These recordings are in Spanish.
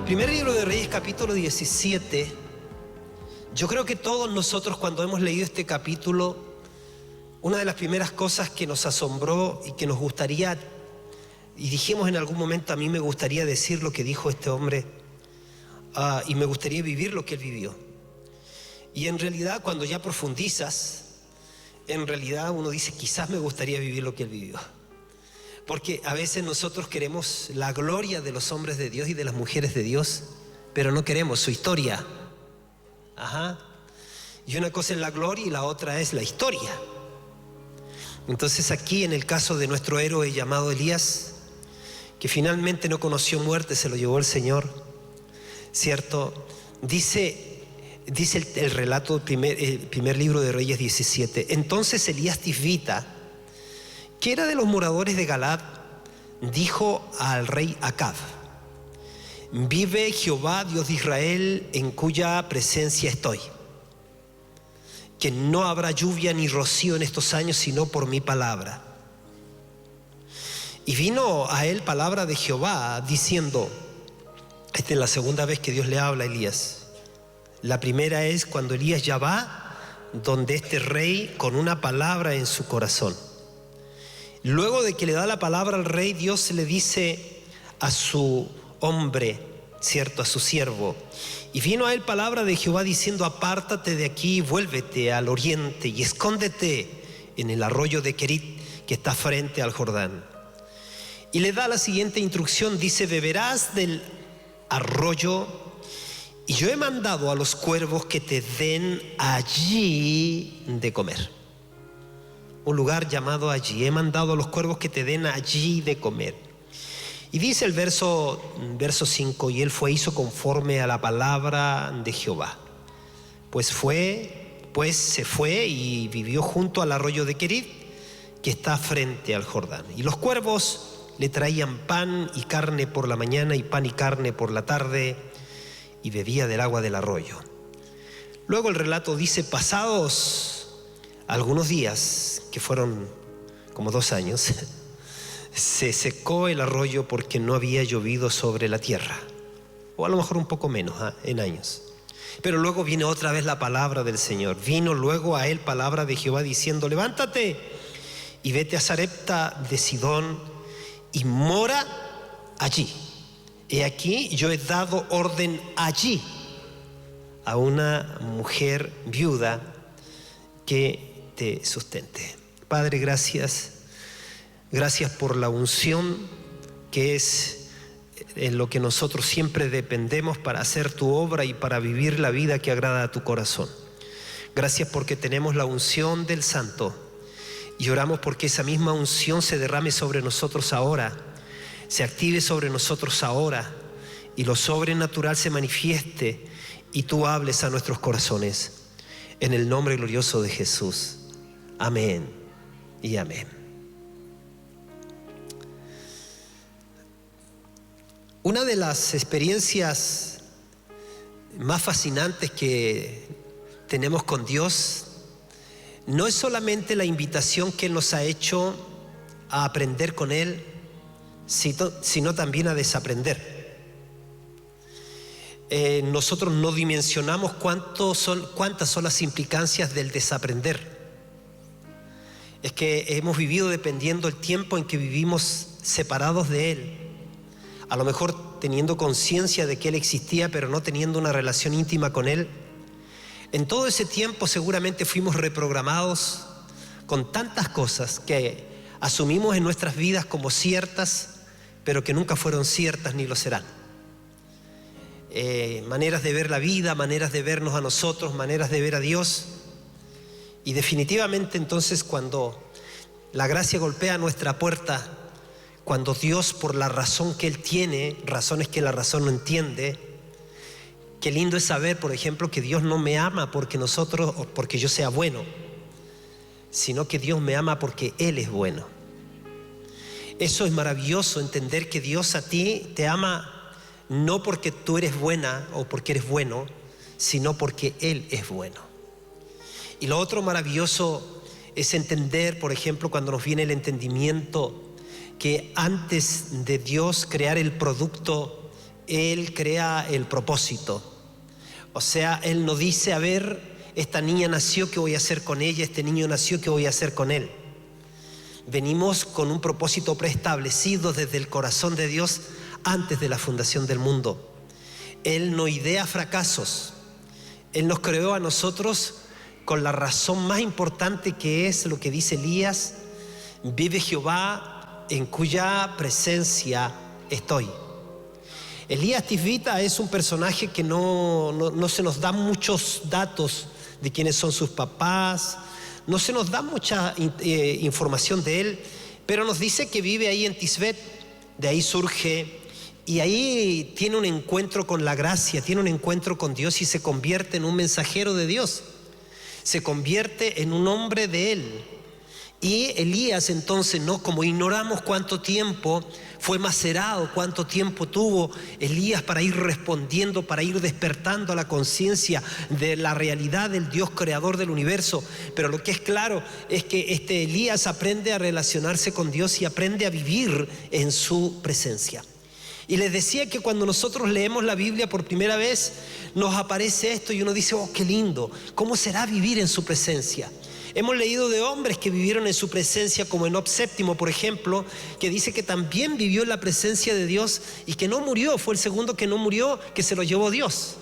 Primer libro de Reyes, capítulo 17. Yo creo que todos nosotros, cuando hemos leído este capítulo, una de las primeras cosas que nos asombró y que nos gustaría, y dijimos en algún momento, a mí me gustaría decir lo que dijo este hombre, y me gustaría vivir lo que él vivió. Y en realidad, cuando ya profundizas, en realidad uno dice, quizás me gustaría vivir lo que él vivió. Porque a veces nosotros queremos la gloria de los hombres de Dios y de las mujeres de Dios, pero no queremos su historia. Y una cosa es la gloria y la otra es la historia. Entonces aquí, en el caso de nuestro héroe llamado Elías, que finalmente no conoció muerte, se lo llevó el Señor, ¿cierto? Dice el relato del primer libro de Reyes 17. Entonces Elías Tisbita, que era de los moradores de Galaad, dijo al rey Acab: vive Jehová, Dios de Israel, en cuya presencia estoy, que no habrá lluvia ni rocío en estos años, sino por mi palabra. Y vino a él palabra de Jehová, diciendo, esta es la segunda vez que Dios le habla a Elías. La primera es cuando Elías ya va donde este rey con una palabra en su corazón. Luego de que le da la palabra al rey, Dios le dice a su hombre, ¿cierto?, a su siervo: y vino a él palabra de Jehová diciendo, apártate de aquí, vuélvete al oriente y escóndete en el arroyo de Querit, que está frente al Jordán. Y le da la siguiente instrucción, dice: beberás del arroyo, y yo he mandado a los cuervos que te den allí de comer. Un lugar llamado allí. He mandado a los cuervos que te den allí de comer. Y dice el verso 5, y él hizo conforme a la palabra de Jehová. Pues se fue y vivió junto al arroyo de Querit, que está frente al Jordán. Y los cuervos le traían pan y carne por la mañana y pan y carne por la tarde, y bebía del agua del arroyo. Luego el relato dice, pasados algunos días, que fueron como 2 años, se secó el arroyo porque no había llovido sobre la tierra, o a lo mejor un poco menos en años. Pero luego viene otra vez la palabra del Señor. Vino luego a él palabra de Jehová diciendo, levántate y vete a Sarepta de Sidón y mora allí. He aquí, yo he dado orden allí a una mujer viuda que te sustente. Padre, gracias por la unción, que es en lo que nosotros siempre dependemos para hacer tu obra y para vivir la vida que agrada a tu corazón. Gracias porque tenemos la unción del Santo, y oramos porque esa misma unción se derrame sobre nosotros ahora, se active sobre nosotros ahora, y lo sobrenatural se manifieste y tú hables a nuestros corazones. En el nombre glorioso de Jesús. Amén y amén. Una de las experiencias más fascinantes que tenemos con Dios no es solamente la invitación que Él nos ha hecho a aprender con Él, sino también a desaprender. Nosotros no dimensionamos cuántas son las implicancias del desaprender. Es que hemos vivido dependiendo el tiempo en que vivimos separados de Él, a lo mejor teniendo conciencia de que Él existía, pero no teniendo una relación íntima con Él. En todo ese tiempo seguramente fuimos reprogramados con tantas cosas que asumimos en nuestras vidas como ciertas, pero que nunca fueron ciertas ni lo serán. Maneras de ver la vida, maneras de vernos a nosotros, maneras de ver a Dios. Y definitivamente entonces, cuando la gracia golpea nuestra puerta, cuando Dios, por la razón que Él tiene, razones que la razón no entiende, qué lindo es saber, por ejemplo, que Dios no me ama porque yo sea bueno, sino que Dios me ama porque Él es bueno. Eso es maravilloso, entender que Dios a ti te ama no porque tú eres buena o porque eres bueno, sino porque Él es bueno. Y lo otro maravilloso es entender, por ejemplo, cuando nos viene el entendimiento, que antes de Dios crear el producto Él crea el propósito. O sea, Él no dice, a ver, esta niña nació, ¿qué voy a hacer con ella? Este niño nació, ¿qué voy a hacer con él? Venimos con un propósito preestablecido desde el corazón de Dios antes de la fundación del mundo. Él no idea fracasos. Él nos creó a nosotros con la razón más importante, que es lo que dice Elías: vive Jehová en cuya presencia estoy. Elías Tisbita es un personaje que no se nos da muchos datos de quiénes son sus papás, no se nos da mucha información de él, pero nos dice que vive ahí en Tisbet, de ahí surge, y ahí tiene un encuentro con la gracia, tiene un encuentro con Dios y se convierte en un mensajero de Dios, se convierte en un hombre de él. Y Elías entonces, no, como ignoramos cuánto tiempo fue macerado, cuánto tiempo tuvo Elías para ir respondiendo, para ir despertando a la conciencia de la realidad del Dios creador del universo. Pero lo que es claro es que Elías aprende a relacionarse con Dios y aprende a vivir en su presencia. Y les decía que cuando nosotros leemos la Biblia por primera vez, nos aparece esto y uno dice, oh, qué lindo, ¿cómo será vivir en su presencia? Hemos leído de hombres que vivieron en su presencia, como Enoc VII, por ejemplo, que dice que también vivió en la presencia de Dios y que no murió, fue el segundo que no murió, que se lo llevó Dios.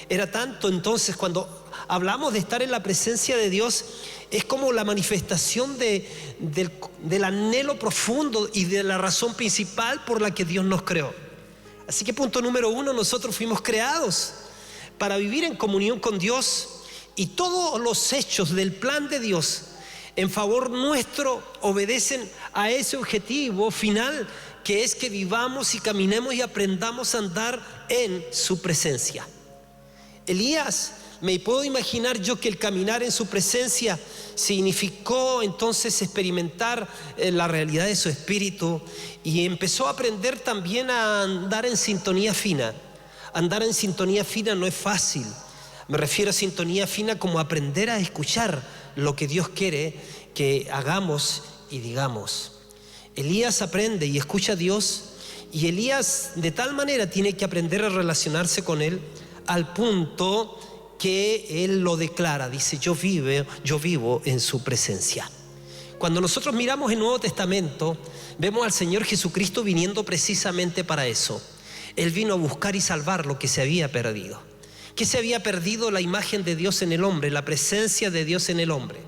Era tanto entonces, cuando hablamos de estar en la presencia de Dios, es como la manifestación del anhelo profundo y de la razón principal por la que Dios nos creó. Así que punto número 1, nosotros fuimos creados para vivir en comunión con Dios. Y todos los hechos del plan de Dios en favor nuestro obedecen a ese objetivo final, que es que vivamos y caminemos y aprendamos a andar en su presencia. Elías, me puedo imaginar yo que el caminar en su presencia significó entonces experimentar la realidad de su espíritu, y empezó a aprender también a andar en sintonía fina. Andar en sintonía fina no es fácil. Me refiero a sintonía fina como aprender a escuchar lo que Dios quiere que hagamos y digamos. Elías aprende y escucha a Dios, y Elías de tal manera tiene que aprender a relacionarse con Él al punto que Él lo declara. Dice, yo vivo en su presencia. Cuando nosotros miramos el Nuevo Testamento, vemos al Señor Jesucristo viniendo precisamente para eso. Él vino a buscar y salvar lo que se había perdido. ¿Qué se había perdido? La imagen de Dios en el hombre, la presencia de Dios en el hombre.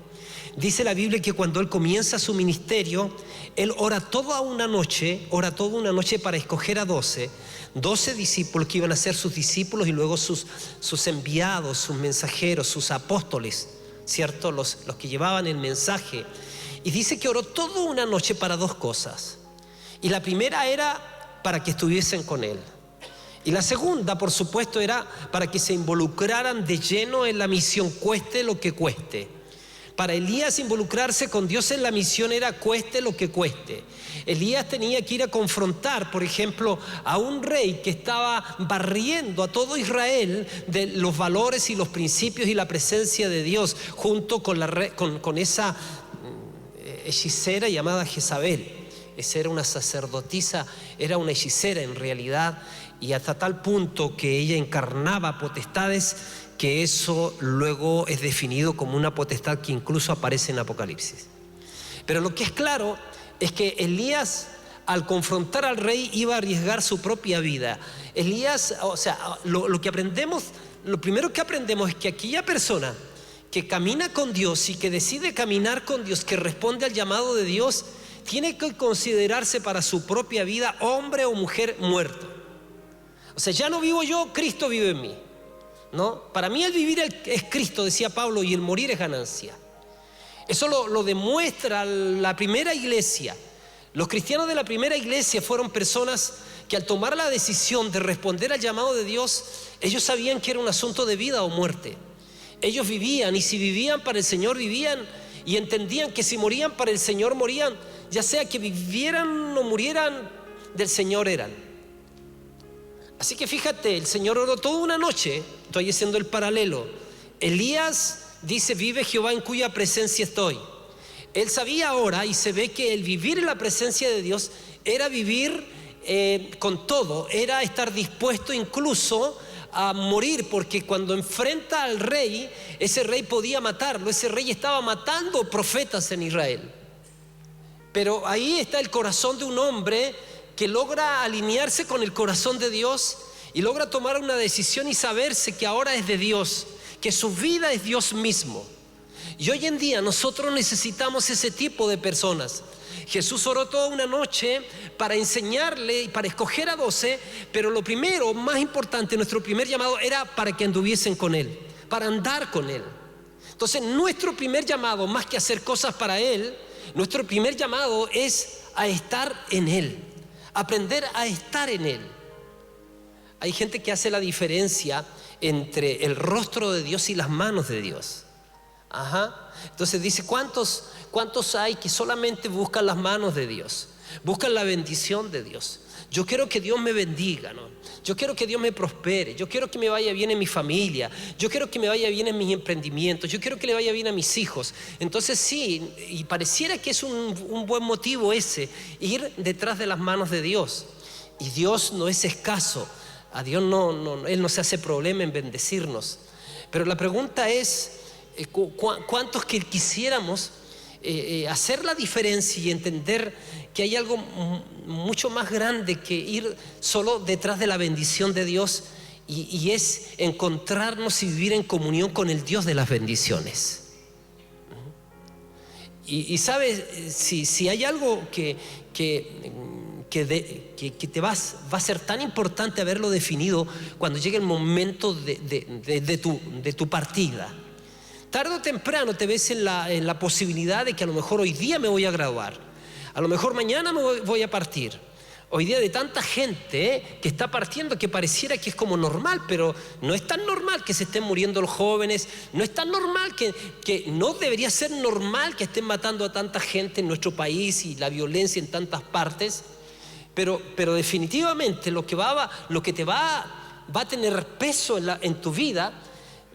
Dice la Biblia que cuando Él comienza su ministerio, Él ora toda una noche para escoger a 12 discípulos que iban a ser sus discípulos, y luego sus enviados, sus mensajeros, sus apóstoles, ¿cierto? Los que llevaban el mensaje. Y dice que oró toda una noche para 2 cosas. Y la primera era para que estuviesen con Él. Y la segunda, por supuesto, era para que se involucraran de lleno en la misión, cueste lo que cueste. Para Elías, involucrarse con Dios en la misión era cueste lo que cueste. Elías tenía que ir a confrontar, por ejemplo, a un rey que estaba barriendo a todo Israel de los valores y los principios y la presencia de Dios, junto con esa hechicera llamada Jezabel. Esa era una sacerdotisa, era una hechicera en realidad, y hasta tal punto que ella encarnaba potestades, que eso luego es definido como una potestad que incluso aparece en Apocalipsis. Pero lo que es claro es que Elías, al confrontar al rey, iba a arriesgar su propia vida. Elías, o sea, lo primero que aprendemos es que aquella persona que camina con Dios y que decide caminar con Dios, que responde al llamado de Dios, tiene que considerarse para su propia vida hombre o mujer muerto. O sea, ya no vivo yo, Cristo vive en mí, ¿no? Para mí el vivir es Cristo, decía Pablo, y el morir es ganancia. Eso lo demuestra la primera iglesia. Los cristianos de la primera iglesia fueron personas que, al tomar la decisión de responder al llamado de Dios, ellos sabían que era un asunto de vida o muerte. Ellos vivían, y si vivían para el Señor, vivían, y entendían que si morían para el Señor, morían, ya sea que vivieran o murieran, del Señor eran. Así que fíjate, el Señor oró toda una noche. Estoy haciendo el paralelo. Elías dice, vive Jehová en cuya presencia estoy. Él sabía ahora, y se ve que el vivir en la presencia de Dios era vivir con todo, era estar dispuesto incluso a morir, porque cuando enfrenta al rey, ese rey podía matarlo. Ese rey estaba matando profetas en Israel. Pero ahí está el corazón de un hombre que logra alinearse con el corazón de Dios y logra tomar una decisión y saberse que ahora es de Dios, que su vida es Dios mismo. Y hoy en día nosotros necesitamos ese tipo de personas. Jesús oró toda una noche para enseñarle y para escoger a 12, pero lo primero, más importante, nuestro primer llamado era para que anduviesen con Él, para andar con Él. Entonces nuestro primer llamado, más que hacer cosas para Él, nuestro primer llamado es a estar en Él, aprender a estar en Él. Hay gente que hace la diferencia entre el rostro de Dios y las manos de Dios. Entonces dice, ¿cuántos hay que solamente buscan las manos de Dios? Buscan la bendición de Dios. Yo quiero que Dios me bendiga, ¿no? Yo quiero que Dios me prospere. Yo quiero que me vaya bien en mi familia. Yo quiero que me vaya bien en mis emprendimientos. Yo quiero que le vaya bien a mis hijos. Entonces sí, y pareciera que es un buen motivo ese, ir detrás de las manos de Dios. Y Dios no es escaso. A Dios Él no se hace problema en bendecirnos. Pero la pregunta es, ¿cuántos que quisiéramos hacer la diferencia y entender que hay algo mucho más grande que ir solo detrás de la bendición de Dios, y es encontrarnos y vivir en comunión con el Dios de las bendiciones? Y sabes, si hay algo que te va a ser tan importante haberlo definido cuando llegue el momento de tu partida. Tarde o temprano te ves en la posibilidad de que a lo mejor hoy día me voy a graduar, a lo mejor mañana me voy a partir. Hoy día de tanta gente que está partiendo, que pareciera que es como normal, pero no es tan normal que se estén muriendo los jóvenes. No es tan normal que no debería ser normal que estén matando a tanta gente en nuestro país y la violencia en tantas partes. Pero definitivamente lo que te va a tener peso en tu vida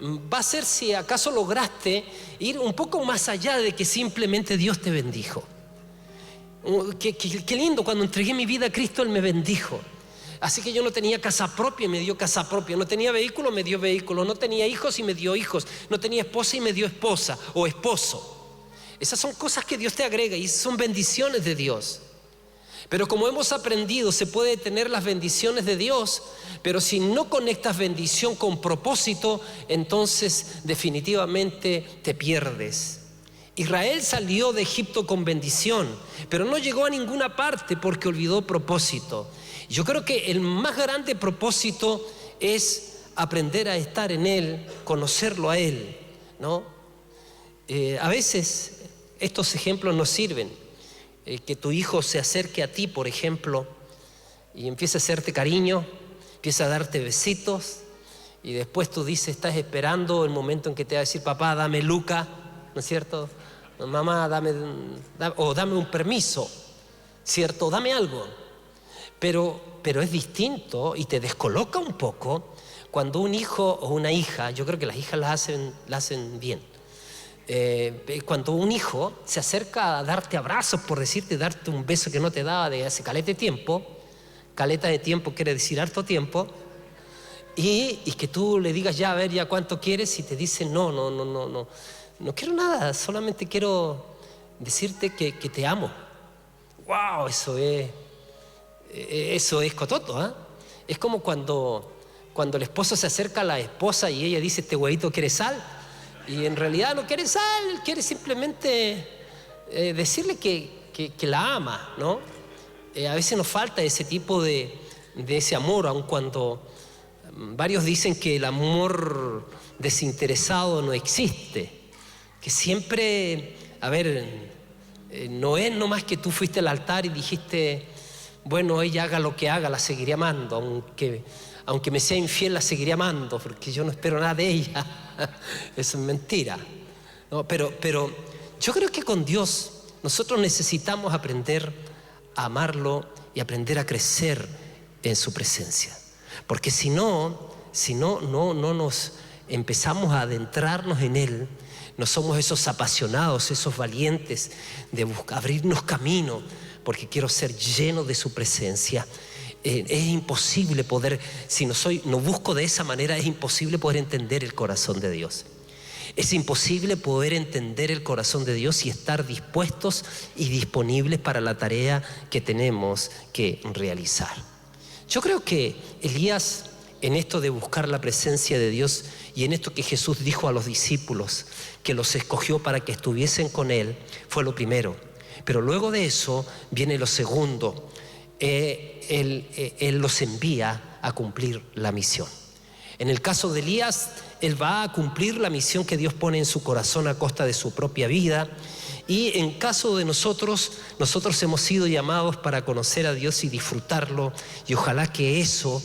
va a ser si acaso lograste ir un poco más allá de que simplemente Dios te bendijo. Qué lindo, cuando entregué mi vida a Cristo, Él me bendijo. Así que yo no tenía casa propia y me dio casa propia. No tenía vehículo, me dio vehículo. No tenía hijos y me dio hijos. No tenía esposa y me dio esposa o esposo. Esas son cosas que Dios te agrega y son bendiciones de Dios. Pero como hemos aprendido, se puede tener las bendiciones de Dios, pero si no conectas bendición con propósito, entonces definitivamente te pierdes. Israel salió de Egipto con bendición, pero no llegó a ninguna parte porque olvidó propósito. Yo creo que el más grande propósito es aprender a estar en Él, conocerlo a Él, ¿no? A veces estos ejemplos nos sirven. Que tu hijo se acerque a ti, por ejemplo, y empiece a hacerte cariño, empieza a darte besitos, y después tú estás esperando el momento en que te va a decir, papá, dame Luca, ¿no es cierto? Mamá, dame un permiso, ¿cierto? Dame algo. Pero es distinto y te descoloca un poco cuando un hijo o una hija, yo creo que las hijas la hacen bien. Cuando un hijo se acerca a darte abrazos, por decirte, darte un beso que no te daba de hace caleta de tiempo quiere decir harto tiempo, y que tú le digas ya, a ver, ya cuánto quieres, y te dice no quiero nada, solamente quiero decirte que te amo. Wow, eso es cototo, ¿eh? Es como cuando el esposo se acerca a la esposa y ella dice, este huevito quiere sal. Y en realidad no quiere sal, quiere simplemente decirle que la ama, ¿no? A veces nos falta ese tipo de ese amor, aun cuando varios dicen que el amor desinteresado no existe. Que siempre, no es nomás que tú fuiste al altar y dijiste, bueno, ella haga lo que haga, la seguiré amando, aunque me sea infiel, la seguiré amando, porque yo no espero nada de ella. Eso es mentira, ¿no? Pero yo creo que con Dios nosotros necesitamos aprender a amarlo y aprender a crecer en su presencia, porque si no nos empezamos a adentrarnos en Él, no somos esos apasionados, esos valientes de abrirnos camino, porque quiero ser lleno de su presencia. es imposible poder, si no busco de esa manera, es imposible poder entender el corazón de Dios. Es imposible poder entender el corazón de Dios y estar dispuestos y disponibles para la tarea que tenemos que realizar. Yo creo que Elías, en esto de buscar la presencia de Dios y en esto que Jesús dijo a los discípulos, que los escogió para que estuviesen con Él, fue lo primero. Pero luego de eso viene lo segundo. Él los envía a cumplir la misión. En el caso de Elías, él va a cumplir la misión que Dios pone en su corazón a costa de su propia vida. Y en caso de nosotros hemos sido llamados para conocer a Dios y disfrutarlo, y ojalá que eso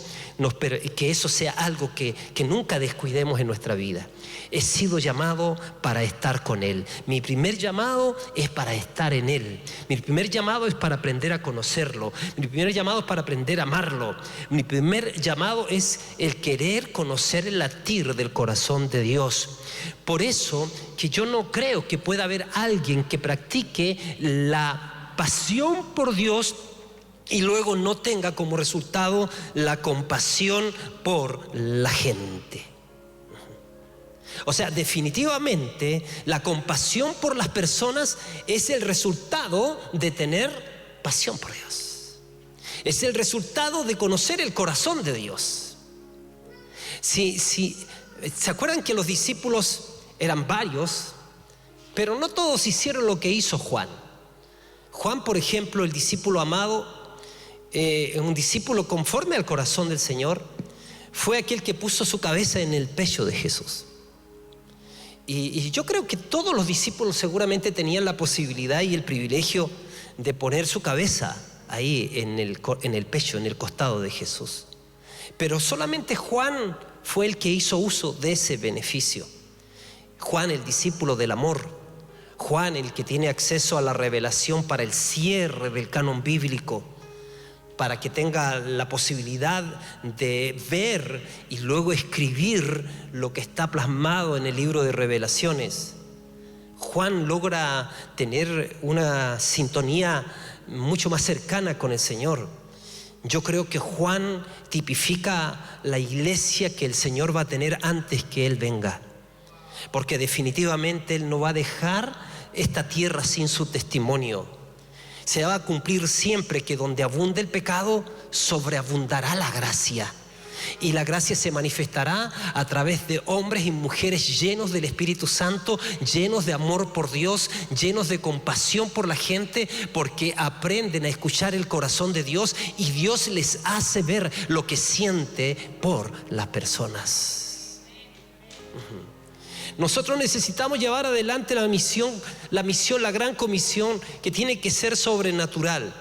sea algo que nunca descuidemos en nuestra vida. He sido llamado para estar con Él. Mi primer llamado es para estar en Él. Mi primer llamado es para aprender a conocerlo. Mi primer llamado es para aprender a amarlo. Mi primer llamado es el querer conocer el latir del corazón de Dios. Por eso que yo no creo que pueda haber alguien que practique la pasión por Dios y luego no tenga como resultado la compasión por la gente. O sea, definitivamente la compasión por las personas es el resultado de tener pasión por Dios. Es el resultado de conocer el corazón de Dios. ¿Se acuerdan que los discípulos eran varios? Pero no todos hicieron lo que hizo Juan. Juan, por ejemplo, el discípulo amado, un discípulo conforme al corazón del Señor, fue aquel que puso su cabeza en el pecho de Jesús. Y yo creo que todos los discípulos seguramente tenían la posibilidad y el privilegio de poner su cabeza ahí en el pecho, en el costado de Jesús. Pero solamente Juan fue el que hizo uso de ese beneficio. Juan, el discípulo del amor. Juan, el que tiene acceso a la revelación para el cierre del canon bíblico, para que tenga la posibilidad de ver y luego escribir lo que está plasmado en el libro de Revelaciones. Juan logra tener una sintonía mucho más cercana con el Señor. Yo creo que Juan tipifica la iglesia que el Señor va a tener antes que Él venga, porque definitivamente Él no va a dejar esta tierra sin su testimonio. Se va a cumplir siempre que donde abunde el pecado, sobreabundará la gracia. Y la gracia se manifestará a través de hombres y mujeres llenos del Espíritu Santo, llenos de amor por Dios, llenos de compasión por la gente, porque aprenden a escuchar el corazón de Dios y Dios les hace ver lo que siente por las personas. Nosotros necesitamos llevar adelante la misión, la gran comisión, que tiene que ser sobrenatural.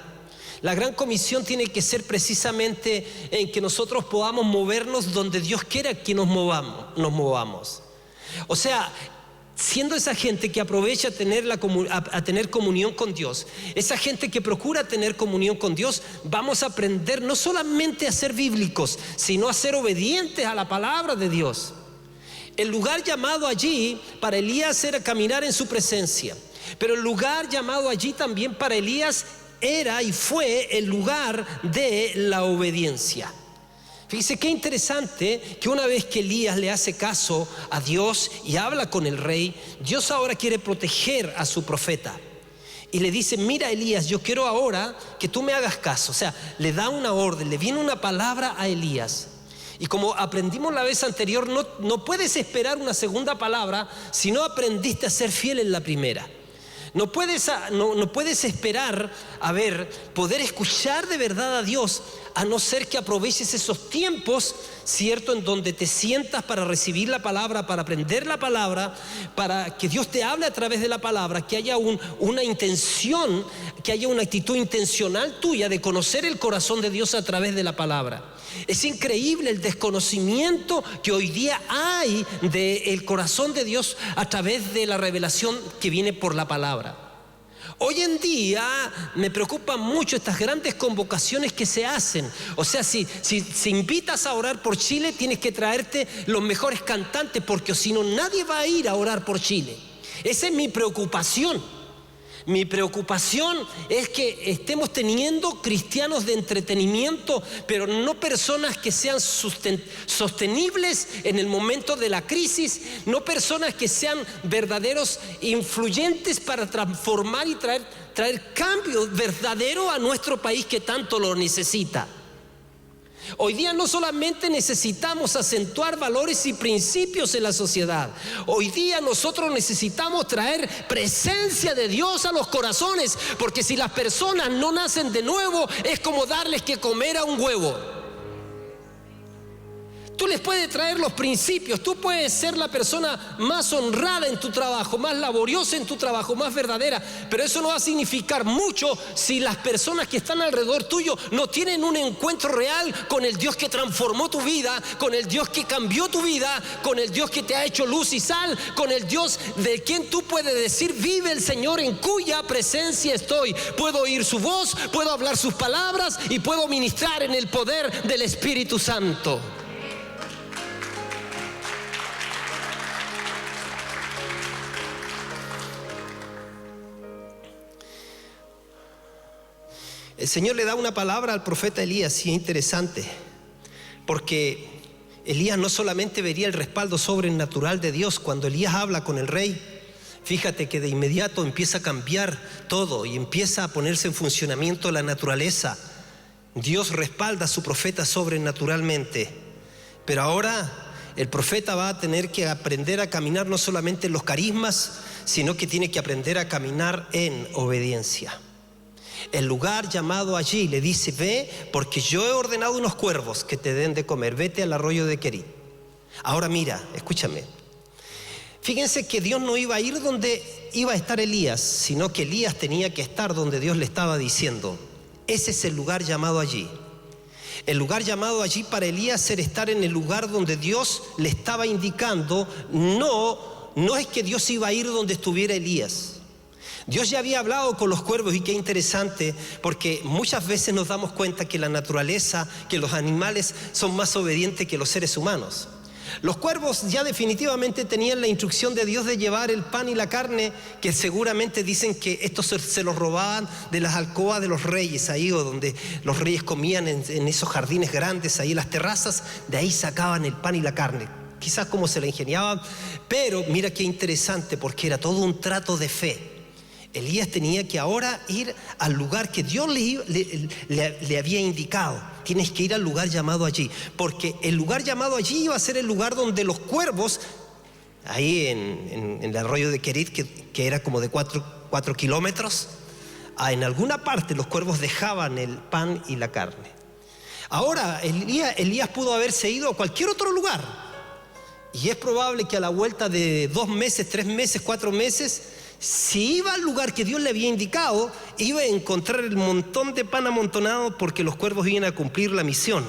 La gran comisión tiene que ser precisamente en que nosotros podamos movernos donde Dios quiera que nos movamos. O sea, siendo esa gente que aprovecha a tener comunión con Dios, esa gente que procura tener comunión con Dios, vamos a aprender no solamente a ser bíblicos, sino a ser obedientes a la palabra de Dios. El lugar llamado allí para Elías era caminar en su presencia, pero el lugar llamado allí también para Elías era y fue el lugar de la obediencia. Fíjese qué interesante que una vez que Elías le hace caso a Dios y habla con el rey, Dios ahora quiere proteger a su profeta. Y le dice: mira, Elías, yo quiero ahora que tú me hagas caso. O sea, le da una orden, le viene una palabra a Elías. Y como aprendimos la vez anterior, no puedes esperar una segunda palabra si no aprendiste a ser fiel en la primera. No puedes esperar poder escuchar de verdad a Dios, a no ser que aproveches esos tiempos, ¿cierto?, en donde te sientas para recibir la palabra, para aprender la palabra, para que Dios te hable a través de la palabra, que haya una intención, que haya una actitud intencional tuya de conocer el corazón de Dios a través de la palabra. Es increíble el desconocimiento que hoy día hay del corazón de Dios a través de la revelación que viene por la palabra. Hoy en día me preocupan mucho estas grandes convocaciones que se hacen. O sea, si invitas a orar por Chile, tienes que traerte los mejores cantantes, porque si no, nadie va a ir a orar por Chile. Esa es mi preocupación. Mi preocupación es que estemos teniendo cristianos de entretenimiento, pero no personas que sean sostenibles en el momento de la crisis, no personas que sean verdaderos influyentes para transformar y traer cambio verdadero a nuestro país que tanto lo necesita. Hoy día no solamente necesitamos acentuar valores y principios en la sociedad. Hoy día nosotros necesitamos traer presencia de Dios a los corazones, porque si las personas no nacen de nuevo, es como darles que comer a un huevo. Tú les puedes traer los principios, tú puedes ser la persona más honrada en tu trabajo, más laboriosa en tu trabajo, más verdadera, pero eso no va a significar mucho si las personas que están alrededor tuyo no tienen un encuentro real con el Dios que transformó tu vida, con el Dios que cambió tu vida, con el Dios que te ha hecho luz y sal, con el Dios de quien tú puedes decir: vive el Señor en cuya presencia estoy. Puedo oír su voz, puedo hablar sus palabras y puedo ministrar en el poder del Espíritu Santo. El Señor le da una palabra al profeta Elías, y es interesante, porque Elías no solamente vería el respaldo sobrenatural de Dios. Cuando Elías habla con el rey, fíjate que de inmediato empieza a cambiar todo y empieza a ponerse en funcionamiento la naturaleza. Dios respalda a su profeta sobrenaturalmente, pero ahora el profeta va a tener que aprender a caminar no solamente en los carismas, sino que tiene que aprender a caminar en obediencia. El lugar llamado allí le dice: ve, porque yo he ordenado unos cuervos que te den de comer. Vete al arroyo de Querit. Ahora mira, escúchame. Fíjense que Dios no iba a ir donde iba a estar Elías, sino que Elías tenía que estar donde Dios le estaba diciendo. Ese es el lugar llamado allí. El lugar llamado allí para Elías era estar en el lugar donde Dios le estaba indicando. No es que Dios iba a ir donde estuviera Elías. Dios ya había hablado con los cuervos, y qué interesante, porque muchas veces nos damos cuenta que la naturaleza, que los animales son más obedientes que los seres humanos. Los cuervos ya definitivamente tenían la instrucción de Dios de llevar el pan y la carne, que seguramente dicen que estos se los robaban de las alcobas de los reyes, ahí o donde los reyes comían en esos jardines grandes, ahí en las terrazas, de ahí sacaban el pan y la carne. Quizás como se la ingeniaban, pero mira qué interesante, porque era todo un trato de fe. Elías tenía que ahora ir al lugar que Dios le había indicado. Tienes que ir al lugar llamado allí, porque el lugar llamado allí iba a ser el lugar donde los cuervos, ahí en el arroyo de Querit, que era como de 4 kilómetros, en alguna parte los cuervos dejaban el pan y la carne. Ahora Elías pudo haberse ido a cualquier otro lugar, y es probable que a la vuelta de 2 meses, 3 meses, 4 meses, si iba al lugar que Dios le había indicado, iba a encontrar el montón de pan amontonado, porque los cuervos iban a cumplir la misión.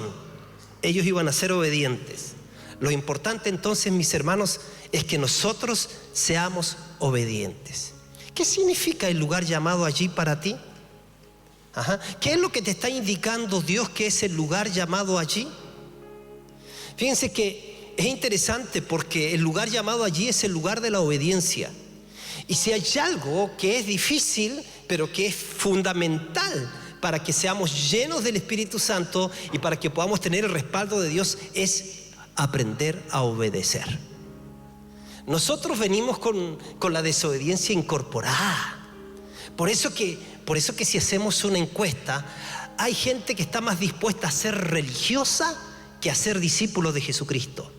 Ellos iban a ser obedientes. Lo importante entonces, mis hermanos, es que nosotros seamos obedientes. ¿Qué significa el lugar llamado allí para ti? ¿Qué es lo que te está indicando Dios que es el lugar llamado allí? Fíjense que es interesante, porque el lugar llamado allí es el lugar de la obediencia. Y si hay algo que es difícil, pero que es fundamental para que seamos llenos del Espíritu Santo y para que podamos tener el respaldo de Dios, es aprender a obedecer. Nosotros venimos con la desobediencia incorporada. Por eso que si hacemos una encuesta, hay gente que está más dispuesta a ser religiosa que a ser discípulo de Jesucristo.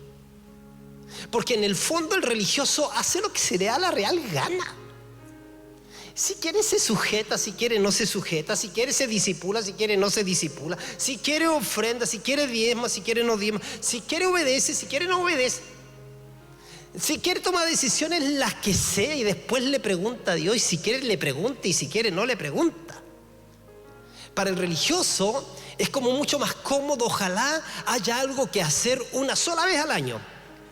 Porque en el fondo el religioso hace lo que se le da la real gana. Si quiere se sujeta, si quiere no se sujeta, si quiere se disipula, si quiere no se disipula, si quiere ofrenda, si quiere diezma, si quiere no diezma, si quiere obedece, si quiere no obedece, si quiere toma decisiones las que sea, y después le pregunta a Dios, y si quiere le pregunta, y si quiere no le pregunta. Para el religioso es como mucho más cómodo, ojalá haya algo que hacer una sola vez al año,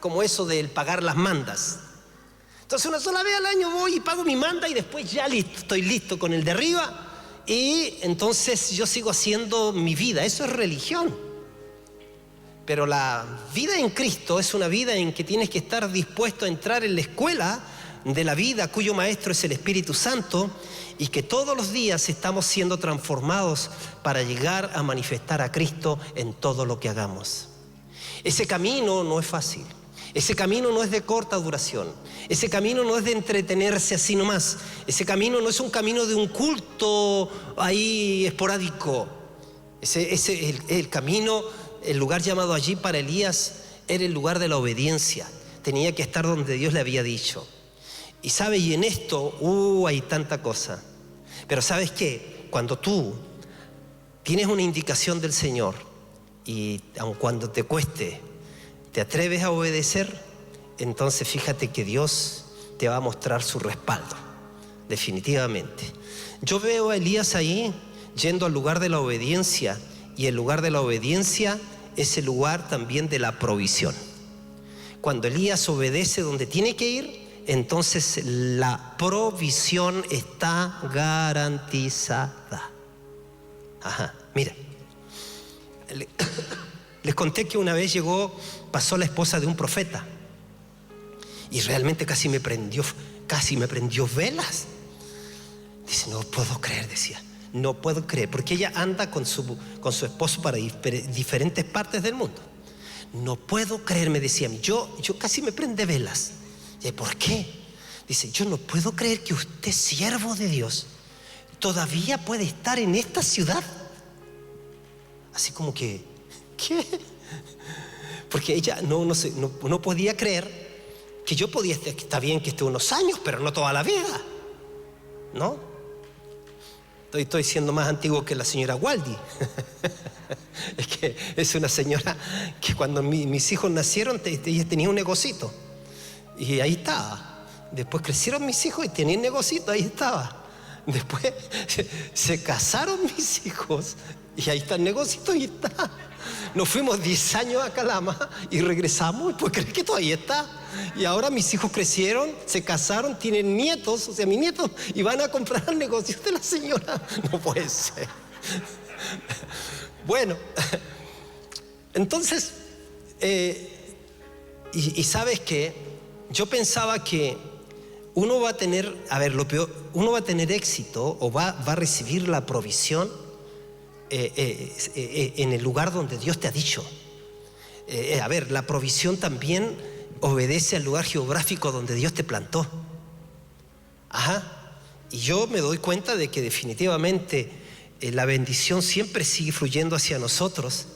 como eso del pagar las mandas. Entonces una sola vez al año voy y pago mi manda, y después ya listo, estoy listo con el de arriba, y entonces yo sigo haciendo mi vida. Eso es religión. Pero la vida en Cristo es una vida en que tienes que estar dispuesto a entrar en la escuela de la vida, cuyo maestro es el Espíritu Santo, y que todos los días estamos siendo transformados para llegar a manifestar a Cristo en todo lo que hagamos. Ese camino no es fácil. Ese camino no es de corta duración. Ese camino no es de entretenerse así nomás. Ese camino no es un camino de un culto ahí esporádico. El camino, el lugar llamado allí para Elías era el lugar de la obediencia. Tenía que estar donde Dios le había dicho. Y sabe, y en esto hay tanta cosa. Pero ¿sabes qué? Cuando tú tienes una indicación del Señor y aun cuando te cueste, te atreves a obedecer, entonces fíjate que Dios te va a mostrar su respaldo, definitivamente. Yo veo a Elías ahí yendo al lugar de la obediencia, y el lugar de la obediencia es el lugar también de la provisión. Cuando Elías obedece donde tiene que ir, entonces la provisión está garantizada. Mira, les conté que una vez pasó la esposa de un profeta, y realmente casi me prendió velas. Dice, no puedo creer, decía, no puedo creer, porque ella anda con su esposo para diferentes partes del mundo. No puedo creer, me decía a mí, yo casi me prende velas. ¿Y por qué? Dice, yo no puedo creer que usted, siervo de Dios, todavía puede estar en esta ciudad. Así como que, ¿qué? Porque ella no podía creer que yo podía estar. Está bien que esté unos años, pero no toda la vida, ¿no? Estoy siendo más antiguo que la señora Waldi. Es que es una señora que cuando mis hijos nacieron, ella tenía un negocito, y ahí estaba. Después crecieron mis hijos y tenían negocito, ahí estaba. Después se casaron mis hijos y ahí está el negocito, ahí está. Nos fuimos 10 años a Calama y regresamos, y pues crees que todavía está. Y ahora mis hijos crecieron, se casaron, tienen nietos, o sea, mis nietos, y van a comprar el negocio de la señora. No puede ser. Bueno, entonces, y sabes que yo pensaba que uno va a tener, uno va a tener éxito o va a recibir la provisión en el lugar donde Dios te ha dicho. La provisión también obedece al lugar geográfico donde Dios te plantó. Y yo me doy cuenta de que definitivamente la bendición siempre sigue fluyendo hacia nosotros.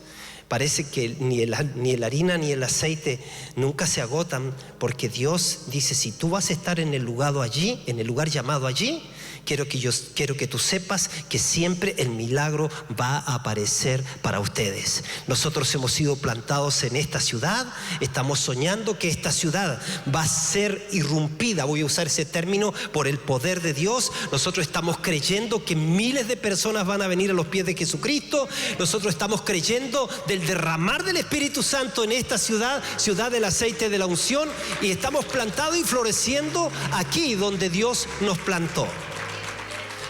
Parece que ni la harina ni el aceite nunca se agotan, porque Dios dice, si tú vas a estar en el lugar allí, en el lugar llamado allí, quiero que tú sepas que siempre el milagro va a aparecer para ustedes. Nosotros hemos sido plantados en esta ciudad, estamos soñando que esta ciudad va a ser irrumpida, voy a usar ese término, por el poder de Dios. Nosotros estamos creyendo que miles de personas van a venir a los pies de Jesucristo. Nosotros estamos creyendo del derramar del Espíritu Santo en esta ciudad del aceite de la unción, y estamos plantados y floreciendo aquí donde Dios nos plantó.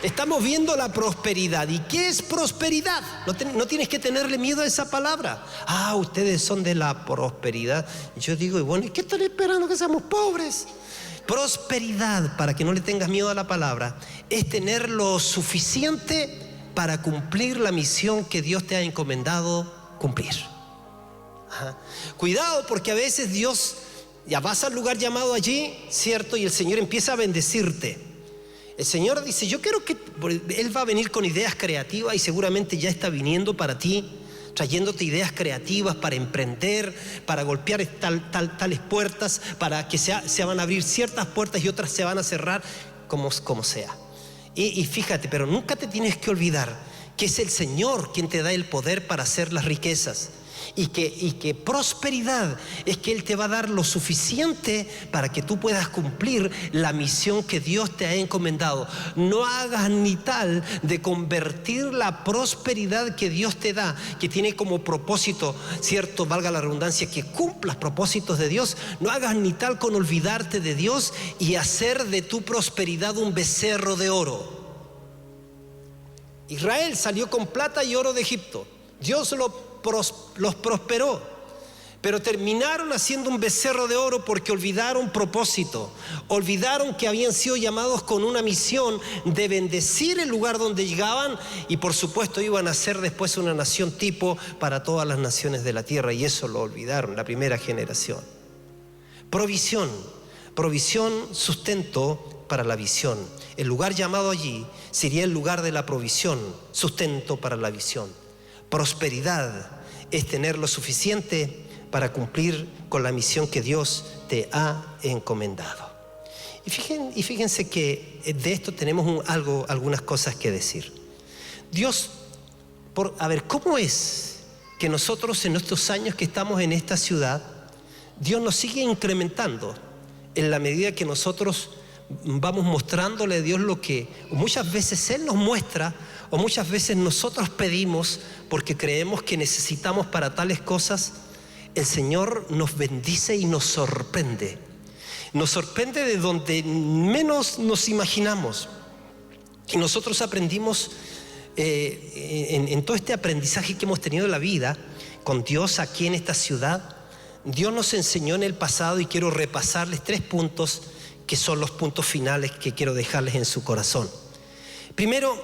Estamos viendo la prosperidad. ¿Y qué es prosperidad? No tienes que tenerle miedo a esa palabra. Ustedes son de la prosperidad. Yo digo, ¿y qué están esperando, que seamos pobres? Prosperidad, para que no le tengas miedo a la palabra, es tener lo suficiente para cumplir la misión que Dios te ha encomendado cumplir. Cuidado, porque a veces Dios, ya vas al lugar llamado allí, ¿cierto? Y el Señor empieza a bendecirte. El Señor dice, yo quiero que Él va a venir con ideas creativas, y seguramente ya está viniendo para ti, trayéndote ideas creativas para emprender, para golpear tales puertas, para que se van a abrir ciertas puertas y otras se van a cerrar, como sea. Y fíjate, pero nunca te tienes que olvidar que es el Señor quien te da el poder para hacer las riquezas. Y que prosperidad es que Él te va a dar lo suficiente para que tú puedas cumplir la misión que Dios te ha encomendado. No hagas ni tal de convertir la prosperidad que Dios te da, que tiene como propósito, cierto, valga la redundancia, que cumplas propósitos de Dios. No hagas ni tal con olvidarte de Dios y hacer de tu prosperidad un becerro de oro. Israel salió con plata y oro de Egipto. Dios los prosperó, pero terminaron haciendo un becerro de oro porque olvidaron propósito, olvidaron que habían sido llamados con una misión de bendecir el lugar donde llegaban, y por supuesto iban a ser después una nación tipo para todas las naciones de la tierra, y eso lo olvidaron, la primera generación. Provisión, sustento para la visión. El lugar llamado allí sería el lugar de la provisión, sustento para la visión. Prosperidad es tener lo suficiente para cumplir con la misión que Dios te ha encomendado. Y fíjense que de esto tenemos algunas cosas que decir. Dios, ¿cómo es que nosotros en estos años que estamos en esta ciudad, Dios nos sigue incrementando en la medida que nosotros vamos mostrándole a Dios lo que muchas veces Él nos muestra, o muchas veces nosotros pedimos porque creemos que necesitamos para tales cosas? El Señor nos bendice y nos sorprende. Nos sorprende de donde menos nos imaginamos. Y nosotros aprendimos en todo este aprendizaje que hemos tenido en la vida con Dios aquí en esta ciudad. Dios nos enseñó en el pasado, y quiero repasarles 3 puntos que son los puntos finales que quiero dejarles en su corazón. Primero,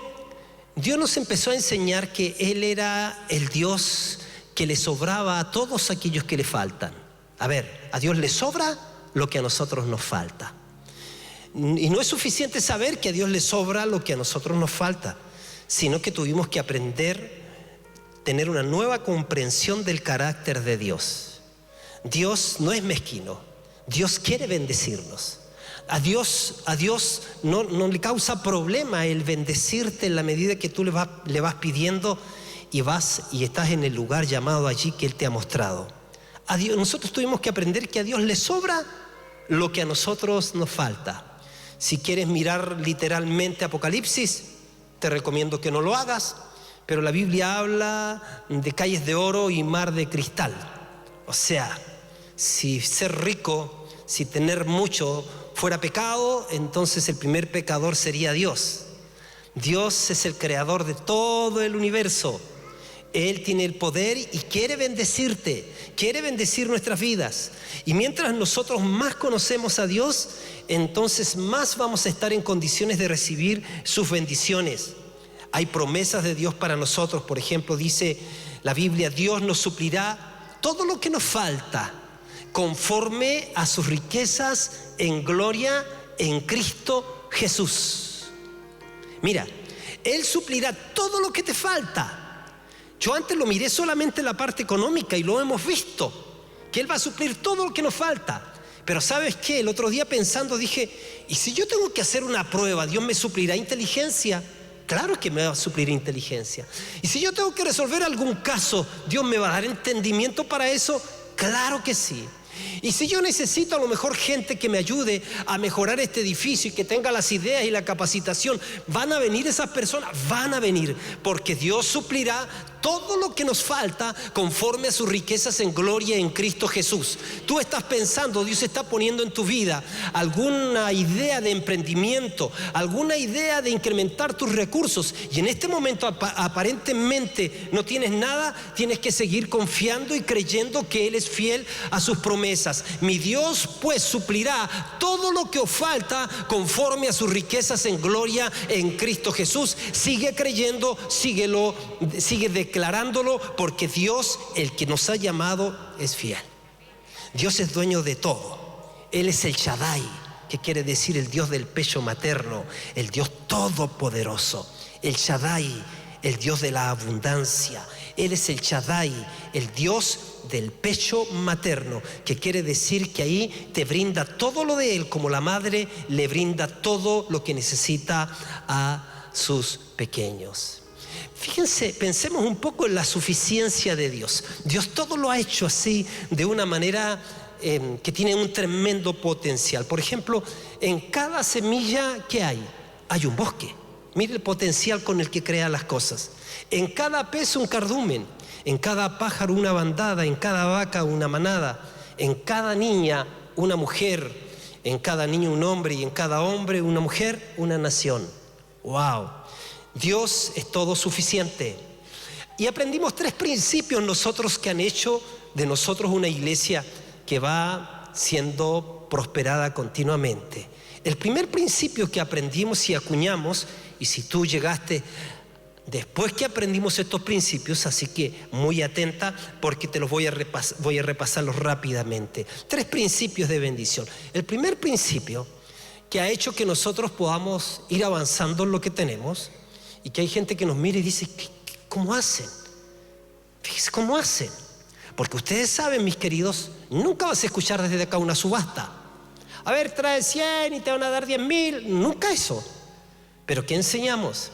Dios nos empezó a enseñar que Él era el Dios que le sobraba a todos aquellos que le faltan. A Dios le sobra lo que a nosotros nos falta. Y no es suficiente saber que a Dios le sobra lo que a nosotros nos falta, sino que tuvimos que aprender, tener una nueva comprensión del carácter de Dios. Dios no es mezquino, Dios quiere bendecirnos. A Dios no le causa problema el bendecirte en la medida que tú le vas pidiendo y estás en el lugar llamado allí que Él te ha mostrado. A Dios, nosotros tuvimos que aprender que a Dios le sobra lo que a nosotros nos falta. Si quieres mirar literalmente Apocalipsis, te recomiendo que no lo hagas, pero la Biblia habla de calles de oro y mar de cristal. O sea, si ser rico, si tener mucho fuera pecado, entonces el primer pecador sería Dios. Dios es el creador de todo el universo. Él tiene el poder y quiere bendecirte, quiere bendecir nuestras vidas. Y mientras nosotros más conocemos a Dios, entonces más vamos a estar en condiciones de recibir sus bendiciones. Hay promesas de Dios para nosotros. Por ejemplo, dice la Biblia: Dios nos suplirá todo lo que nos falta conforme a sus riquezas en gloria en Cristo Jesús. Mira, Él suplirá todo lo que te falta. Yo antes lo miré solamente en la parte económica y lo hemos visto, que Él va a suplir todo lo que nos falta. Pero ¿sabes qué? El otro día pensando dije, ¿y si yo tengo que hacer una prueba, Dios me suplirá inteligencia? Claro que me va a suplir inteligencia. ¿Y si yo tengo que resolver algún caso, Dios me va a dar entendimiento para eso? Claro que sí. Y si yo necesito a lo mejor gente que me ayude a mejorar este edificio y que tenga las ideas y la capacitación, ¿van a venir esas personas? Van a venir, porque Dios suplirá todo lo que nos falta conforme a sus riquezas en gloria en Cristo Jesús. Tú estás pensando, Dios está poniendo en tu vida alguna idea de emprendimiento, alguna idea de incrementar tus recursos, y en este momento aparentemente no tienes nada. Tienes que seguir confiando y creyendo que Él es fiel a sus promesas. Mi Dios pues suplirá todo lo que os falta conforme a sus riquezas en gloria en Cristo Jesús. Sigue creyendo, sigue declarándolo, porque Dios, el que nos ha llamado, es fiel. Dios es dueño de todo. Él es el Shaddai, que quiere decir el Dios del pecho materno, el Dios todopoderoso. El Shaddai, el Dios de la abundancia. Él es el Shaddai, el Dios del pecho materno, que quiere decir que ahí te brinda todo lo de Él, como la madre le brinda todo lo que necesita a sus pequeños. Fíjense, pensemos un poco en la suficiencia de Dios. Dios todo lo ha hecho así, de una manera que tiene un tremendo potencial. Por ejemplo, en cada semilla que hay un bosque. Mire el potencial con el que crea las cosas. En cada pez un cardumen, en cada pájaro una bandada, en cada vaca una manada, en cada niña una mujer, en cada niño un hombre, y en cada hombre una mujer, una nación. ¡Wow! Dios es todo suficiente. Y aprendimos 3 principios nosotros que han hecho de nosotros una iglesia que va siendo prosperada continuamente. El primer principio que aprendimos y acuñamos, y si tú llegaste después que aprendimos estos principios, así que muy atenta porque te los voy a repasarlos rápidamente. 3 principios de bendición. El primer principio que ha hecho que nosotros podamos ir avanzando en lo que tenemos, y que hay gente que nos mira y dice, ¿cómo hacen? Fíjense cómo hacen. Porque ustedes saben, mis queridos, nunca vas a escuchar desde acá una subasta. A ver, trae 100 y te van a dar 10.000. Nunca eso. ¿Pero qué enseñamos?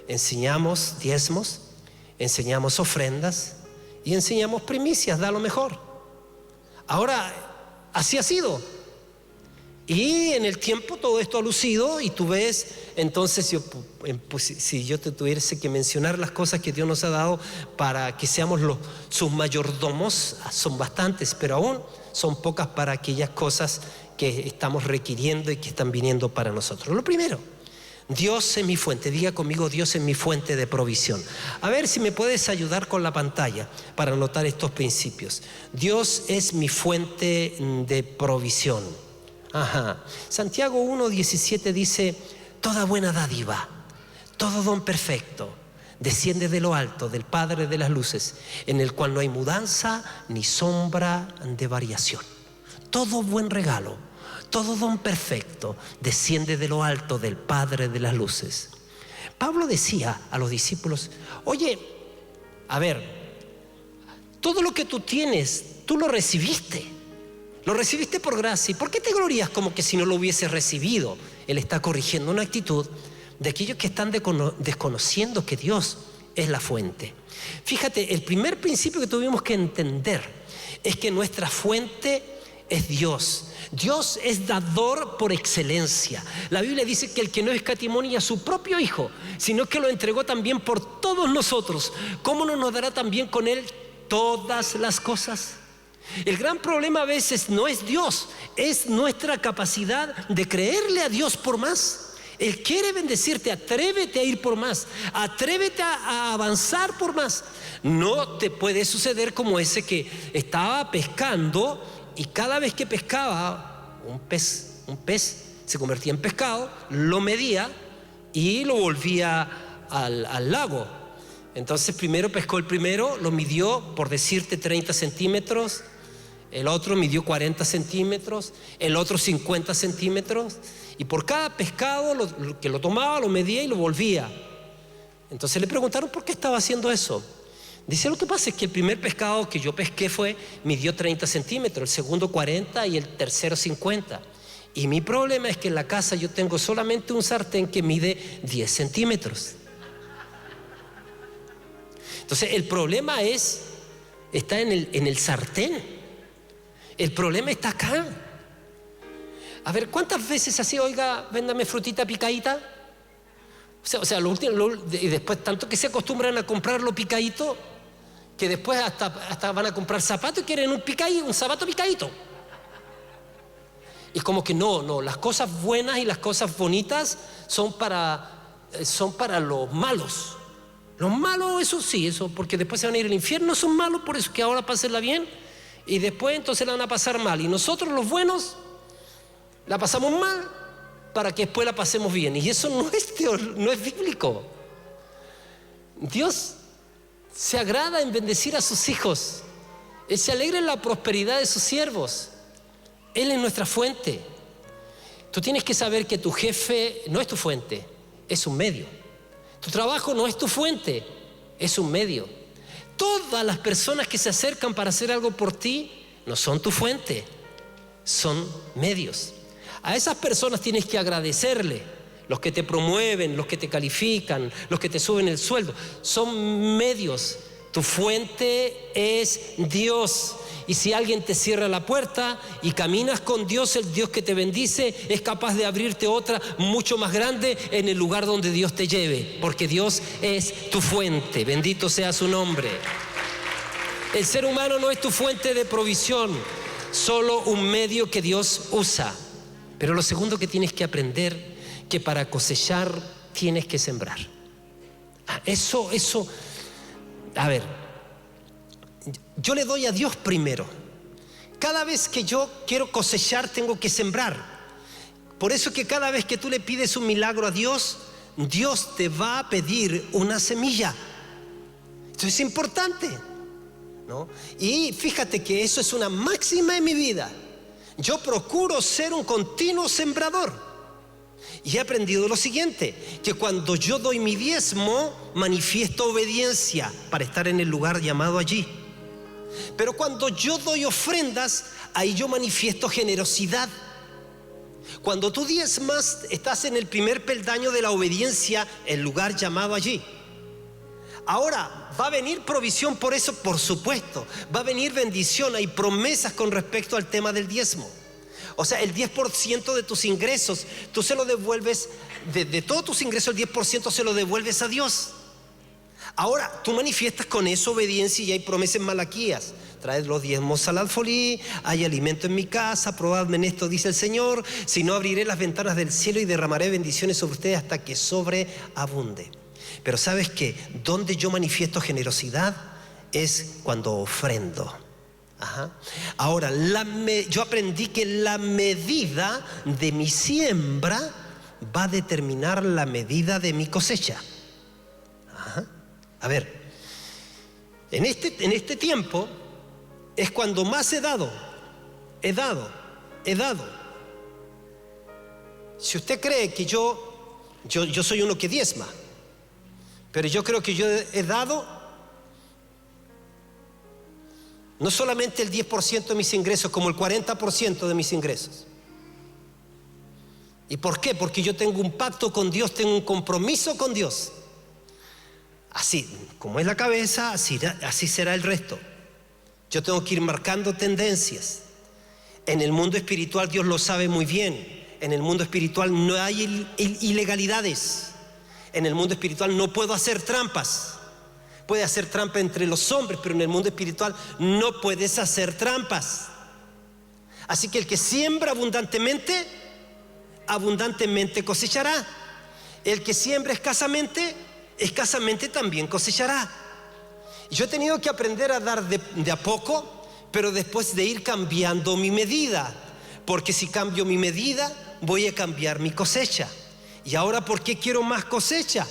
Enseñamos diezmos, enseñamos ofrendas y enseñamos primicias, da lo mejor. Ahora, así ha sido. Y en el tiempo todo esto ha lucido, y tú ves, entonces si yo te tuviese que mencionar las cosas que Dios nos ha dado para que seamos sus mayordomos, son bastantes, pero aún son pocas para aquellas cosas que estamos requiriendo y que están viniendo para nosotros. Lo primero, Dios es mi fuente. Diga conmigo, Dios es mi fuente de provisión. A ver si me puedes ayudar con la pantalla para anotar estos principios. Dios es mi fuente de provisión. Santiago 1:17 dice, toda buena dádiva, todo don perfecto, desciende de lo alto, del Padre de las luces, en el cual no hay mudanza ni sombra de variación. Todo buen regalo, todo don perfecto, desciende de lo alto, del Padre de las luces. Pablo decía a los discípulos, oye, a ver, todo lo que tú tienes, tú lo recibiste. Lo recibiste por gracia. ¿Y por qué te glorías como que si no lo hubieses recibido? Él está corrigiendo una actitud de aquellos que están desconociendo que Dios es la fuente. Fíjate, el primer principio que tuvimos que entender es que nuestra fuente es Dios. Dios es dador por excelencia. La Biblia dice que el que no escatimó ni a su propio Hijo, sino que lo entregó también por todos nosotros, ¿cómo no nos dará también con Él todas las cosas? El gran problema a veces no es Dios, es nuestra capacidad de creerle a Dios por más. Él quiere bendecirte, atrévete a ir por más, atrévete a avanzar por más. No te puede suceder como ese que estaba pescando y cada vez que pescaba un pez se convertía en pescado, lo medía y lo volvía al lago. Entonces primero pescó el primero, lo midió, por decirte, 30 centímetros. El otro midió 40 centímetros, el otro 50 centímetros, y por cada pescado que lo tomaba, lo medía y lo volvía. Entonces le preguntaron por qué estaba haciendo eso. Dice, lo que pasa es que el primer pescado que yo pesqué midió 30 centímetros, el segundo 40 y el tercero 50. Y mi problema es que en la casa yo tengo solamente un sartén que mide 10 centímetros. Entonces el problema está en el sartén. El problema está acá. A ver, ¿cuántas veces así, oiga, véndame frutita picadita? O sea, y después tanto que se acostumbran a comprarlo picadito, que después hasta van a comprar zapatos y quieren un zapato picadito. Y como que no, las cosas buenas y las cosas bonitas son para los malos. Los malos, eso sí, eso, porque después se van a ir al infierno, son malos, por eso que ahora pásenla bien. Y después entonces la van a pasar mal. Y nosotros los buenos la pasamos mal para que después la pasemos bien. Y eso no es bíblico. Dios se agrada en bendecir a sus hijos. Él se alegra en la prosperidad de sus siervos. Él es nuestra fuente. Tú tienes que saber que tu jefe no es tu fuente, es un medio. Tu trabajo no es tu fuente, es un medio. Todas las personas que se acercan para hacer algo por ti no son tu fuente, son medios. A esas personas tienes que agradecerle. Los que te promueven, los que te califican, los que te suben el sueldo, son medios. Tu fuente es Dios. Y si alguien te cierra la puerta y caminas con Dios, el Dios que te bendice es capaz de abrirte otra mucho más grande en el lugar donde Dios te lleve, porque Dios es tu fuente. Bendito sea su nombre. El ser humano no es tu fuente de provisión, solo un medio que Dios usa. Pero lo segundo que tienes que aprender, que para cosechar tienes que sembrar. Eso, a ver, yo le doy a Dios primero. Cada vez que yo quiero cosechar, tengo que sembrar. Por eso que cada vez que tú le pides un milagro a Dios, Dios te va a pedir una semilla. Esto es importante, ¿no? Y fíjate que eso es una máxima en mi vida. Yo procuro ser un continuo sembrador. Y he aprendido lo siguiente, que cuando yo doy mi diezmo, manifiesto obediencia para estar en el lugar llamado allí. Pero cuando yo doy ofrendas, ahí yo manifiesto generosidad. Cuando tú diezmas, estás en el primer peldaño de la obediencia, el lugar llamado allí. Ahora, ¿va a venir provisión por eso? Por supuesto. Va a venir bendición, hay promesas con respecto al tema del diezmo. O sea, el 10% de tus ingresos, tú se lo devuelves, de todos tus ingresos, el 10% se lo devuelves a Dios. Ahora, tú manifiestas con eso obediencia y hay promesas en Malaquías. Traed los diezmos al alfolí, hay alimento en mi casa, probadme en esto, dice el Señor. Si no, abriré las ventanas del cielo y derramaré bendiciones sobre ustedes hasta que sobreabunde. Pero ¿sabes qué? Donde yo manifiesto generosidad es cuando ofrendo. Ajá. Ahora, yo aprendí que la medida de mi siembra va a determinar la medida de mi cosecha. Ajá. A ver, en este tiempo es cuando más he dado. Si usted cree que yo soy uno que diezma, pero yo creo que yo he dado no solamente el 10% de mis ingresos, como el 40% de mis ingresos. ¿Y por qué? Porque yo tengo un pacto con Dios, tengo un compromiso con Dios. Así, como es la cabeza, así será el resto. Yo tengo que ir marcando tendencias. En el mundo espiritual Dios lo sabe muy bien. En el mundo espiritual no hay ilegalidades. En el mundo espiritual no puedo hacer trampas. Puede hacer trampa entre los hombres, pero en el mundo espiritual no puedes hacer trampas. Así que el que siembra abundantemente, abundantemente cosechará. El que siembra escasamente, escasamente también cosechará. Yo he tenido que aprender a dar de a poco, pero después de ir cambiando mi medida. Porque si cambio mi medida, voy a cambiar mi cosecha. Y ahora, ¿por qué quiero más cosecha?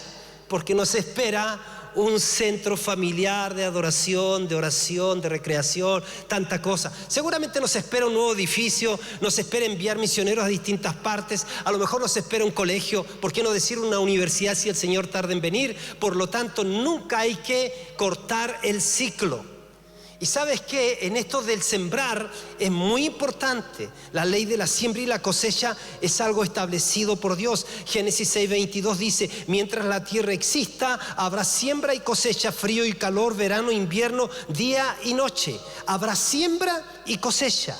Porque nos espera un centro familiar de adoración, de oración, de recreación, tanta cosa. Seguramente nos espera un nuevo edificio, nos espera enviar misioneros a distintas partes, a lo mejor nos espera un colegio, ¿por qué no decir una universidad si el Señor tarda en venir? Por lo tanto, nunca hay que cortar el ciclo. Y sabes que en esto del sembrar es muy importante. La ley de la siembra y la cosecha es algo establecido por Dios. Génesis 6:22 dice: mientras la tierra exista, habrá siembra y cosecha, frío y calor, verano, invierno, día y noche. Habrá siembra y cosecha.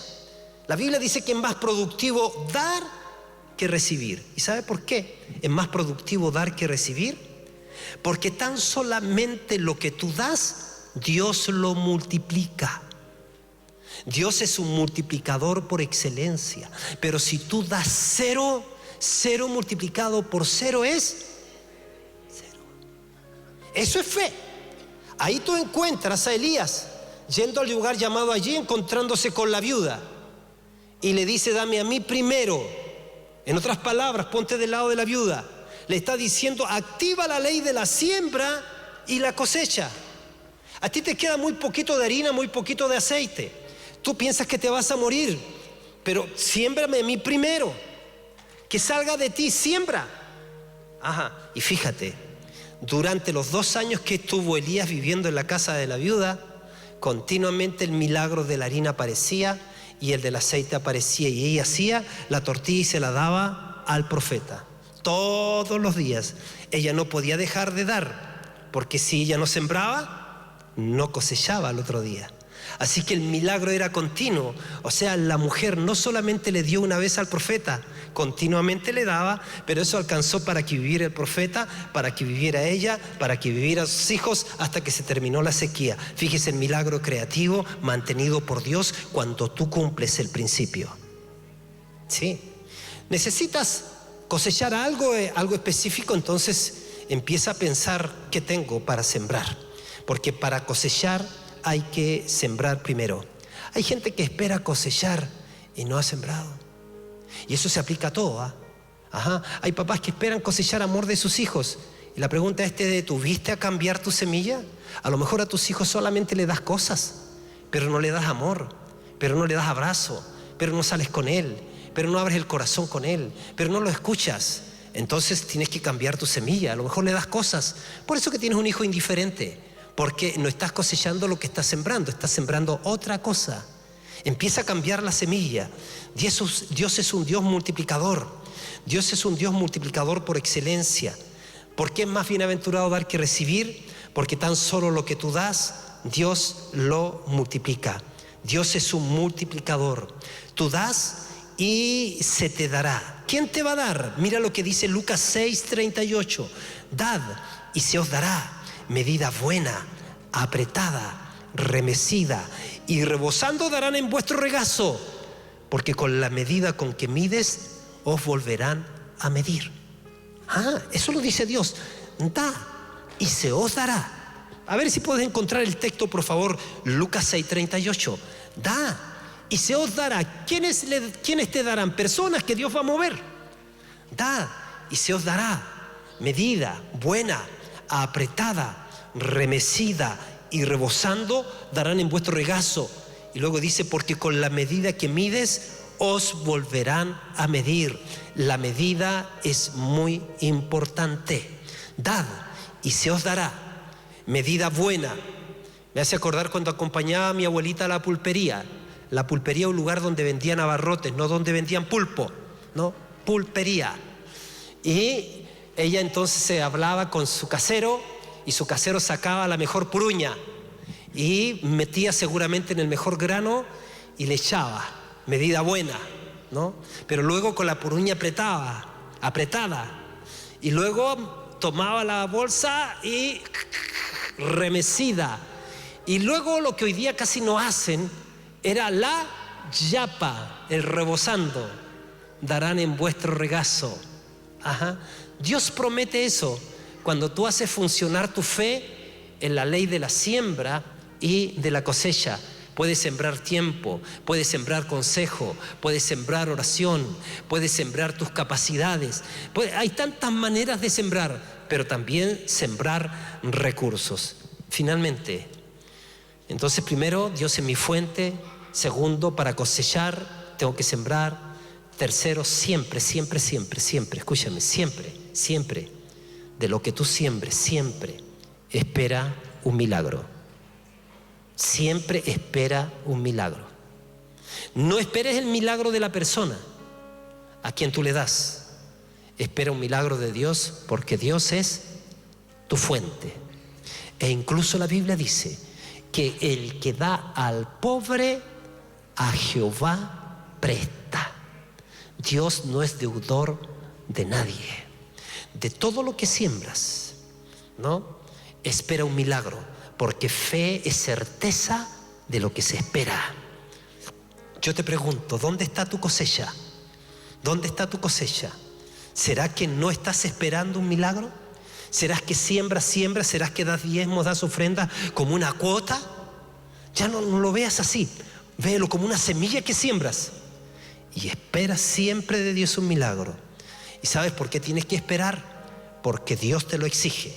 La Biblia dice que es más productivo dar que recibir. ¿Y sabe por qué es más productivo dar que recibir? Porque tan solamente lo que tú das, Dios lo multiplica. Dios es un multiplicador por excelencia. Pero si tú das cero, cero multiplicado por cero es cero. Eso es fe. Ahí tú encuentras a Elías yendo al lugar llamado allí, encontrándose con la viuda, y le dice: dame a mí primero. En otras palabras, ponte del lado de la viuda. Le está diciendo: activa la ley de la siembra y la cosecha. A ti te queda muy poquito de harina, muy poquito de aceite. Tú piensas que te vas a morir, pero siémbrame a mí primero. Que salga de ti, siembra. Ajá. Y fíjate, durante los 2 años que estuvo Elías viviendo en la casa de la viuda, continuamente el milagro de la harina aparecía y el del aceite aparecía, y ella hacía la tortilla y se la daba al profeta. Todos los días. Ella no podía dejar de dar, porque si ella no sembraba, no cosechaba al otro día. Así que el milagro era continuo. O sea, la mujer no solamente le dio una vez al profeta, continuamente le daba, pero eso alcanzó para que viviera el profeta, para que viviera ella, para que viviera sus hijos, hasta que se terminó la sequía. Fíjese el milagro creativo mantenido por Dios cuando tú cumples el principio. ¿Sí? Necesitas cosechar algo específico, entonces empieza a pensar: ¿qué tengo para sembrar? Porque para cosechar hay que sembrar primero. Hay gente que espera cosechar y no ha sembrado. Y eso se aplica a todo, ¿ah? Ajá. Hay papás que esperan cosechar amor de sus hijos. Y la pregunta es, ¿tuviste a cambiar tu semilla? A lo mejor a tus hijos solamente le das cosas, pero no le das amor, pero no le das abrazo, pero no sales con él, pero no abres el corazón con él, pero no lo escuchas. Entonces tienes que cambiar tu semilla. A lo mejor le das cosas. Por eso que tienes un hijo indiferente, porque no estás cosechando lo que estás sembrando otra cosa. Empieza a cambiar la semilla. Dios es un Dios multiplicador. Dios es un Dios multiplicador por excelencia. ¿Por qué es más bienaventurado dar que recibir? Porque tan solo lo que tú das, Dios lo multiplica. Dios es un multiplicador. Tú das y se te dará. ¿Quién te va a dar? Mira lo que dice Lucas 6:38. Dad y se os dará medida buena, apretada, remecida y rebosando darán en vuestro regazo, porque con la medida con que mides os volverán a medir. Eso lo dice Dios. Da y se os dará. A ver si puedes encontrar el texto, por favor. Lucas 6:38. Da y se os dará. ¿Quiénes te darán? Personas que Dios va a mover. Da y se os dará medida buena, apretada, remecida y rebosando darán en vuestro regazo. Y luego dice, porque con la medida que mides os volverán a medir. La medida es muy importante. Dad y se os dará medida buena. Me hace acordar cuando acompañaba a mi abuelita a la pulpería. La pulpería es un lugar donde vendían abarrotes, no donde vendían pulpo, no, pulpería. Y ella entonces se hablaba con su casero y su casero sacaba la mejor puruña y metía seguramente en el mejor grano y le echaba medida buena, ¿no? Pero luego con la puruña apretada, y luego tomaba la bolsa y remecida. Y luego lo que hoy día casi no hacen era la yapa, el rebosando. Darán en vuestro regazo. Dios promete eso cuando tú haces funcionar tu fe en la ley de la siembra y de la cosecha. Puedes sembrar tiempo, puedes sembrar consejo, puedes sembrar oración, puedes sembrar tus capacidades. Hay tantas maneras de sembrar, pero también sembrar recursos. Finalmente, entonces primero, Dios es mi fuente. Segundo, para cosechar tengo que sembrar. Tercero, siempre, escúchame, siempre, de lo que tú siembres, siempre espera un milagro. Siempre espera un milagro. No esperes el milagro de la persona a quien tú le das. Espera un milagro de Dios, porque Dios es tu fuente. E incluso la Biblia dice que el que da al pobre, a Jehová presta. Dios no es deudor de nadie. De todo lo que siembras, ¿no? Espera un milagro, porque fe es certeza de lo que se espera. Yo te pregunto, ¿dónde está tu cosecha? ¿Dónde está tu cosecha? ¿Será que no estás esperando un milagro? ¿Será que siembras? ¿Será que das diezmos, das ofrendas como una cuota? Ya no lo veas así. Véelo como una semilla que siembras. Y espera siempre de Dios un milagro. ¿Y sabes por qué tienes que esperar? Porque Dios te lo exige.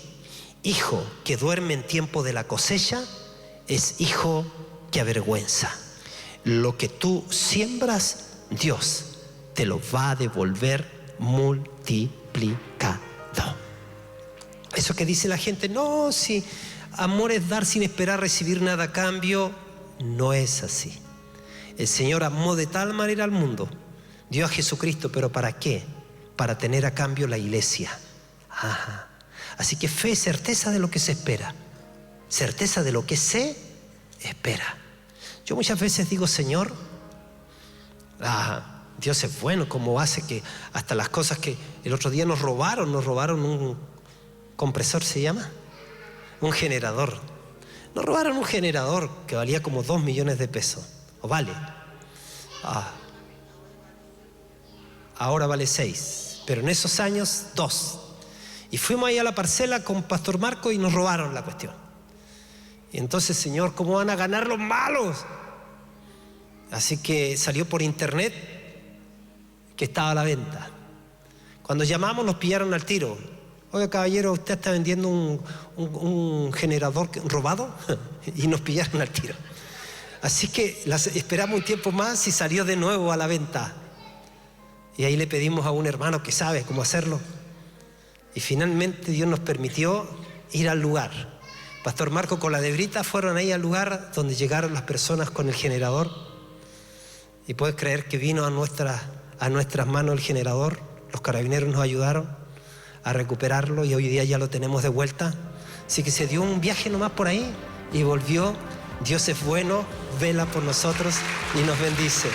Hijo que duerme en tiempo de la cosecha es hijo que avergüenza. Lo que tú siembras, Dios te lo va a devolver multiplicado. Eso que dice la gente, no, si amor es dar sin esperar recibir nada a cambio, no es así. El Señor amó de tal manera al mundo, dio a Jesucristo, pero ¿para qué? Para tener a cambio la iglesia. Así que fe es certeza de lo que se espera, certeza de lo que se espera. Yo muchas veces digo, Señor, Dios es bueno, como hace que hasta las cosas que el otro día nos robaron un compresor, se llama, un generador. Nos robaron un generador que valía como 2 millones de pesos, o vale. Ahora vale 6, pero en esos años 2. Y fuimos ahí a la parcela con Pastor Marco y nos robaron la cuestión. Y entonces, Señor, ¿cómo van a ganar los malos? Así que salió por internet que estaba a la venta. Cuando llamamos nos pillaron al tiro. Oye, caballero, ¿usted está vendiendo un generador robado? Y nos pillaron al tiro. Así que esperamos un tiempo más y salió de nuevo a la venta. Y ahí le pedimos a un hermano que sabe cómo hacerlo. Y finalmente Dios nos permitió ir al lugar. Pastor Marco con la Debrita fueron ahí al lugar donde llegaron las personas con el generador. Y puedes creer que vino a nuestras manos el generador. Los carabineros nos ayudaron a recuperarlo y hoy día ya lo tenemos de vuelta. Así que se dio un viaje nomás por ahí y volvió. Dios es bueno, vela por nosotros y nos bendice.